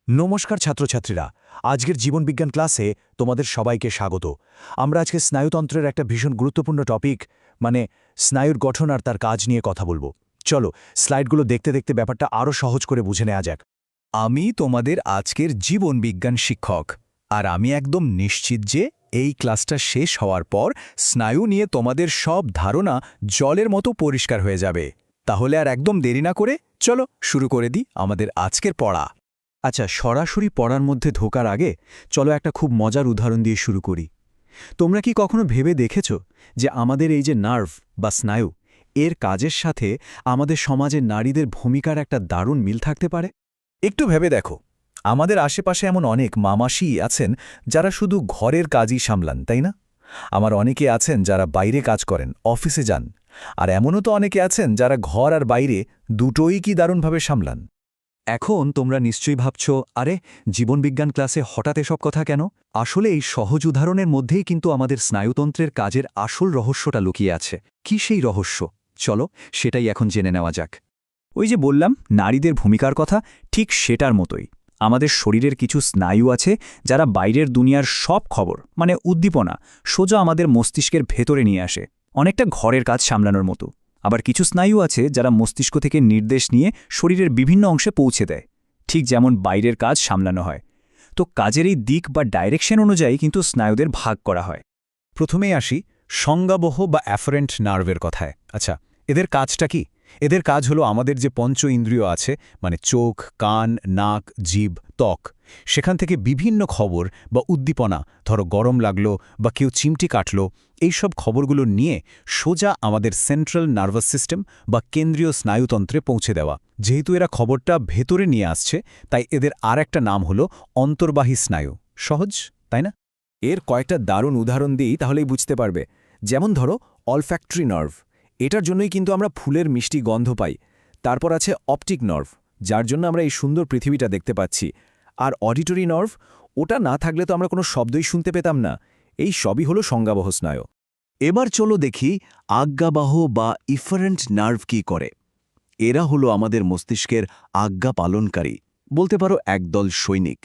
নমস্কার ছাত্রছাত্রীরা, আজকের জীবনবিজ্ঞান ক্লাসে তোমাদের সবাইকে স্বাগত। আমরা আজকে স্নায়ুতন্ত্রের একটা ভীষণ গুরুত্বপূর্ণ টপিক মানে স্নায়ুর গঠন আর তার কাজ নিয়ে কথা বলবো। চলো স্লাইডগুলো দেখতে দেখতে ব্যাপারটা আরও সহজ করে বুঝে নেওয়া যাক। আমি তোমাদের আজকের জীবনবিজ্ঞান শিক্ষক, আর আমি একদম নিশ্চিত যে এই ক্লাসটা শেষ হওয়ার পর স্নায়ু নিয়ে তোমাদের সব ধারণা জলের মতো পরিষ্কার হয়ে যাবে। তাহলে আর একদম দেরি না করে চলো শুরু করে দিই আমাদের আজকের পড়া। আচ্ছা, সরাসরি পড়ার মধ্যে ঢোকার আগে চলো একটা খুব মজার উদাহরণ দিয়ে শুরু করি। তোমরা কি কখনো ভেবে দেখেছ যে আমাদের এই যে নার্ভ বা স্নায়ু, এর কাজের সাথে আমাদের সমাজে নারীদের ভূমিকার একটা দারুণ মিল থাকতে পারে? একটু ভেবে দেখো, আমাদের আশেপাশে এমন অনেক মামাসি আছেন যারা শুধু ঘরের কাজই সামলান, তাই না? আমার অনেকে আছেন যারা বাইরে কাজ করেন, অফিসে যান। আর এমনও তো অনেকে আছেন যারা ঘর আর বাইরে দুটোই কি দারুণভাবে সামলান। এখন তোমরা নিশ্চয়ই ভাবছ, আরে জীবনবিজ্ঞান ক্লাসে হঠাৎ এসব কথা কেন? আসলে এই সহজ উদাহরণের মধ্যেই কিন্তু আমাদের স্নায়ুতন্ত্রের কাজের আসল রহস্যটা লুকিয়ে আছে। কি সেই রহস্য? চলো সেটাই এখন জেনে নেওয়া যাক। ওই যে বললাম নারীদের ভূমিকার কথা, ঠিক সেটার মতোই আমাদের শরীরের কিছু স্নায়ু আছে যারা বাইরের দুনিয়ার সব খবর মানে উদ্দীপনা সোজা আমাদের মস্তিষ্কের ভেতরে নিয়ে আসে, অনেকটা ঘরের কাজ সামলানোর মতো। আবার কিছু স্নায়ু আছে যারা মস্তিষ্ক থেকে নির্দেশ নিয়ে শরীরের বিভিন্ন অংশে পৌঁছে দেয়, ঠিক যেমন বাইরের কাজ সামলানো হয়। তো কাজের এই দিক বা ডাইরেকশন অনুযায়ী কিন্তু স্নায়ুদের ভাগ করা হয়। প্রথমেই আসি সংজ্ঞাবহ বা অ্যাফারেন্ট নার্ভের কথায়। আচ্ছা, এদের কাজটা কি? এদের কাজ হলো আমাদের যে পঞ্চ ইন্দ্রিয় আছে, মানে চোখ, কান, নাক, জিভ, ত্বক, সেখান থেকে বিভিন্ন খবর বা উদ্দীপনা, ধরো গরম লাগলো বা কেউ চিমটি কাটল, এইসব খবরগুলো নিয়ে সোজা আমাদের সেন্ট্রাল নার্ভাস সিস্টেম বা কেন্দ্রীয় স্নায়ুতন্ত্রে পৌঁছে দেওয়া। যেহেতু এরা খবরটা ভেতরে নিয়ে আসছে, তাই এদের আর একটা নাম হলো অন্তর্বাহী স্নায়ু। সহজ, তাই না? এর কয়েকটা দারুণ উদাহরণ দিই, তাহলেই বুঝতে পারবে। যেমন ধরো অলফ্যাক্টরি নার্ভ, এটার জন্যই কিন্তু আমরা ফুলের মিষ্টি গন্ধ পাই। তারপর আছে অপটিক নার্ভ, যার জন্য আমরা এই সুন্দর পৃথিবীটা দেখতে পাচ্ছি। আর অডিটরি নার্ভ, ওটা না থাকলে তো আমরা কোনো শব্দই শুনতে পেতাম না। এই সবই হলো সংজ্ঞাবহ স্নায়ু। এবার চলো দেখি আজ্ঞাবাহ বা ইফারেন্ট নার্ভ কি করে। এরা হলো আমাদের মস্তিষ্কের আজ্ঞা পালনকারী, বলতে পারো একদল সৈনিক।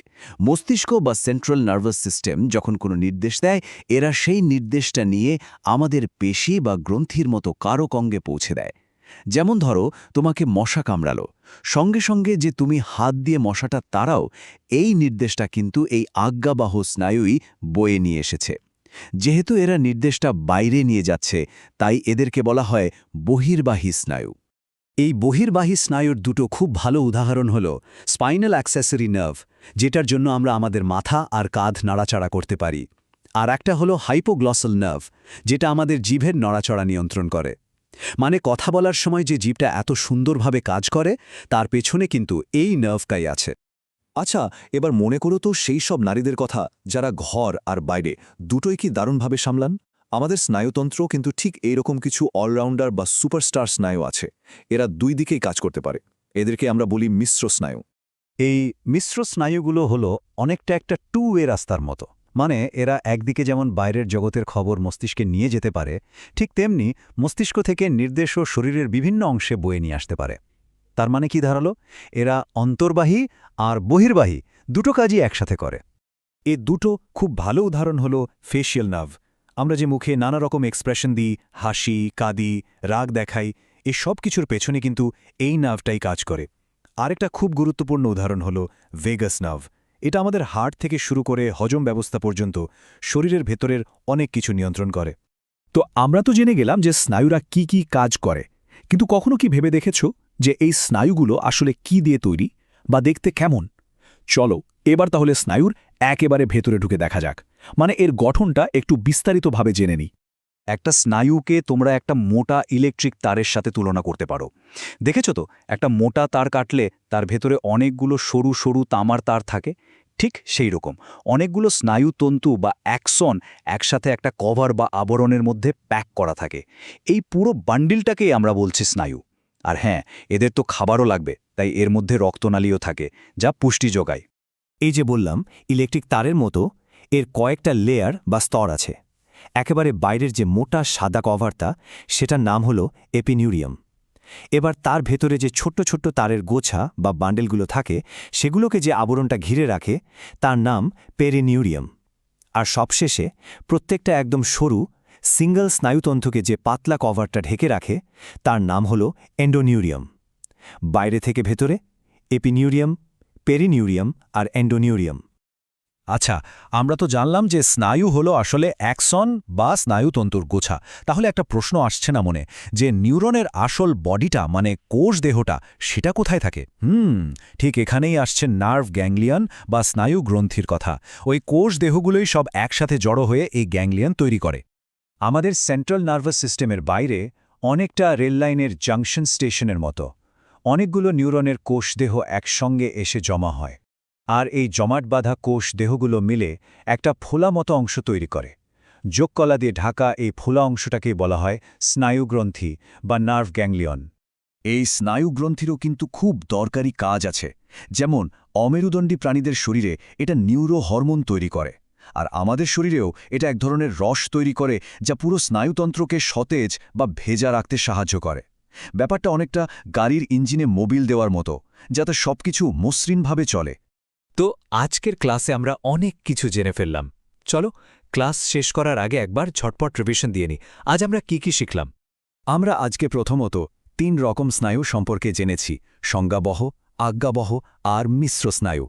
মস্তিষ্ক বা সেন্ট্রাল নার্ভাস সিস্টেম যখন কোনো নির্দেশ দেয়, এরা সেই নির্দেশটা নিয়ে আমাদের পেশি বা গ্রন্থির মতো কারক অঙ্গে পৌঁছে দেয়। যেমন ধরো, তোমাকে মশা কামড়ালো, সঙ্গে সঙ্গে যে তুমি হাত দিয়ে মশাটা তাড়াও, এই নির্দেশটা কিন্তু এই আজ্ঞাবাহ স্নায়ুই বয়ে নিয়ে এসেছে। যেহেতু এরা নির্দেশটা বাইরে নিয়ে যাচ্ছে, তাই এদেরকে বলা হয় বহির্বাহী স্নায়ু। এই বহির্বাহী স্নায়ুর দুটো খুব ভালো উদাহরণ হল স্পাইনাল অ্যাক্সেসরি নার্ভ, যেটার জন্য আমরা আমাদের মাথা আর কাঁধ নাড়াচাড়া করতে পারি। আর একটা হলো হাইপোগ্লসাল নার্ভ, যেটা আমাদের জিভের নড়াচড়া নিয়ন্ত্রণ করে। মানে কথা বলার সময় যে জিভটা এত সুন্দরভাবে কাজ করে, তার পেছনে কিন্তু এই নার্ভটাই আছে। আচ্ছা, এবার মনে করো তো সেই সব নারীদের কথা যারা ঘর আর বাইরে দুটোই কি দারুণভাবে সামলান। আমাদের স্নায়ুতন্ত্র কিন্তু ঠিক এইরকম কিছু অলরাউন্ডার বা সুপারস্টার স্নায়ু আছে। এরা দুই দিকেই কাজ করতে পারে। এদেরকে আমরা বলি মিশ্র স্নায়ু। এই মিশ্র স্নায়ুগুলো হলো অনেকটা একটা টু ওয়ে রাস্তার মতো। মানে এরা একদিকে যেমন বাইরের জগতের খবর মস্তিষ্কে নিয়ে যেতে পারে, ঠিক তেমনি মস্তিষ্ক থেকে নির্দেশও শরীরের বিভিন্ন অংশে বয়ে নিয়ে আসতে পারে। তার মানে কি দাঁড়ালো? এরা অন্তর্বাহী আর বহির্বাহী দুটো কাজই একসাথে করে। এ দুটো খুব ভালো উদাহরণ হলো ফেশিয়াল নার্ভ। আমরা যে মুখে নানা রকম এক্সপ্রেশন দিই, হাসি, কাঁদি, রাগ দেখাই, এ সব কিছুর পেছনে কিন্তু এই নার্ভটাই কাজ করে। আরেকটা খুব গুরুত্বপূর্ণ উদাহরণ হলো ভেগাস নার্ভ। এটা আমাদের হার্ট থেকে শুরু করে হজম ব্যবস্থা পর্যন্ত শরীরের ভেতরের অনেক কিছু নিয়ন্ত্রণ করে। তো আমরা তো জেনে গেলাম যে স্নায়ুরা কি কি কাজ করে, কিন্তু কখনো কি ভেবে দেখেছ যে এই স্নায়ুগুলো আসলে কি দিয়ে তৈরি বা দেখতে কেমন? চলো এবার তাহলে স্নায়ুর একেবারে ভেতরে ঢুকে দেখা যাক, মানে এর গঠনটা একটু বিস্তারিতভাবে জেনে নিই। একটা স্নায়ুকে তোমরা একটা মোটা ইলেকট্রিক তারের সাথে তুলনা করতে পারো। দেখেছ তো, একটা মোটা তার কাটলে তার ভেতরে অনেকগুলো সরু সরু তামার তার থাকে। ঠিক সেই রকম অনেকগুলো স্নায়ুতন্তু বা অ্যাক্সন একসাথে একটা কভার বা আবরণের মধ্যে প্যাক করা থাকে। এই পুরো বান্ডিলটাকেই আমরা বলছি স্নায়ু। আর হ্যাঁ, এদের তো খাবারও লাগবে, তাই এর মধ্যে রক্তনালীও থাকে যা পুষ্টি যোগায়। এই যে বললাম ইলেকট্রিক তারের মতো, এর কয়েকটা লেয়ার বা স্তর আছে। একেবারে বাইরের যে মোটা সাদা কভারটা, সেটার নাম হলো এপিনিউরিয়াম। এবার তার ভেতরে যে ছোট্ট ছোট্ট তারের গোছা বা বান্ডেলগুলো থাকে সেগুলোকে যে আবরণটা ঘিরে রাখে তার নাম পেরিনিউরিয়াম। আর সবশেষে প্রত্যেকটা একদম সরু সিঙ্গল স্নায়ুতন্ত্রকে যে পাতলা কভারটা ঢেকে রাখে তার নাম হল এন্ডোনিউরিয়াম। বাইরে থেকে ভেতরে এপিনিউরিয়াম, পেরিনিউরিয়াম আর এন্ডোনিউরিয়াম। আচ্ছা, আমরা তো জানলাম যে স্নায়ু হলো আসলে অ্যাক্সন বা স্নায়ুতন্তুর গোছা। তাহলে একটা প্রশ্ন আসছে না মনে, যে নিউরনের আসল বডিটা মানে কোষ দেহটা সেটা কোথায় থাকে? ঠিক এখানেই আসছে নার্ভ গ্যাংলিয়ন বা স্নায়ু গ্রন্থির কথা। ওই কোষ দেহগুলোই সব একসাথে জড়ো হয়ে এই গ্যাংলিয়ন তৈরি করে। আমাদের সেন্ট্রাল নার্ভাস সিস্টেমের বাইরে অনেকটা রেললাইনের জাংশন স্টেশনের মতো অনেকগুলো নিউরনের কোষ দেহ একসঙ্গে এসে জমা হয়। আর এই জমাট বাঁধা কোষ দেহগুলো মিলে একটা ফোলা মতো অংশ তৈরি করে। যোগকলা দিয়ে ঢাকা এই ফোলা অংশটাকেই বলা হয় স্নায়ুগ্রন্থি বা নার্ভ গ্যাংলিয়ন। এই স্নায়ুগ্রন্থিরও কিন্তু খুব দরকারি কাজ আছে। যেমন অমেরুদণ্ডী প্রাণীদের শরীরে এটা নিউরো হরমোন তৈরি করে, আর আমাদের শরীরেও এটা এক ধরনের রস তৈরি করে যা পুরো স্নায়ুতন্ত্রকে সতেজ বা ভেজা রাখতে সাহায্য করে। ব্যাপারটা অনেকটা গাড়ির ইঞ্জিনে মোবিল দেওয়ার মতো, যাতে সবকিছু মসৃণভাবে চলে। তো আজকের ক্লাসে আমরা অনেক কিছু জেনে ফেললাম। চলো ক্লাস শেষ করার আগে একবার ঝটপট রিভিশন দিয়ে নিই। আজ আমরা কি শিখলাম? আমরা আজকে প্রথমত 3 রকম স্নায়ু সম্পর্কে জেনেছি: সংজ্ঞাবহ, আজ্ঞাবহ আর মিশ্র স্নায়ু।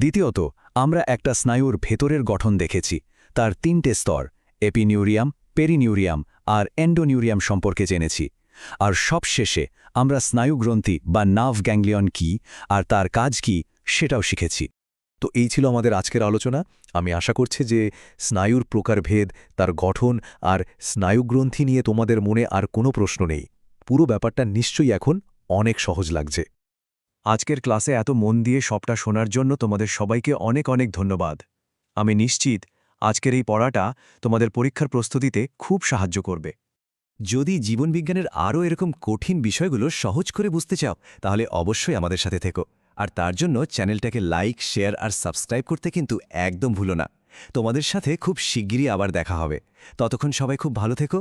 দ্বিতীয়ত আমরা একটা স্নায়ুর ভেতরের গঠন দেখেছি, তার 3টে স্তর এপিনিউরিয়াম, পেরিনিউরিয়াম আর এন্ডোনিউরিয়াম সম্পর্কে জেনেছি। আর সবশেষে আমরা স্নায়ুগ্রন্থি বা নার্ভ গ্যাংলিয়ন কি আর তার কাজ কি সেটাও শিখেছি। তো এই ছিল আমাদের আজকের আলোচনা। আমি আশা করছি যে স্নায়ুর প্রকারভেদ, তার গঠন আর স্নায়ুগ্রন্থি নিয়ে তোমাদের মনে আর কোনো প্রশ্ন নেই। পুরো ব্যাপারটা নিশ্চয়ই এখন অনেক সহজ লাগছে। আজকের ক্লাসে এত মন দিয়ে সবটা শোনার জন্য তোমাদের সবাইকে অনেক অনেক ধন্যবাদ। আমি নিশ্চিত আজকের এই পড়াটা তোমাদের পরীক্ষার প্রস্তুতিতে খুব সাহায্য করবে। যদি জীবনবিজ্ঞানের আরও এরকম কঠিন বিষয়গুলো সহজ করে বুঝতে চাও তাহলে অবশ্যই আমাদের সাথে থেকো। আর তার জন্য চ্যানেলটাকে লাইক, শেয়ার আর সাবস্ক্রাইব করতে কিন্তু একদম ভুলো না। তোমাদের সাথে খুব শিগগিরই আবার দেখা হবে। ততক্ষণ সবাই খুব ভালো থেকো।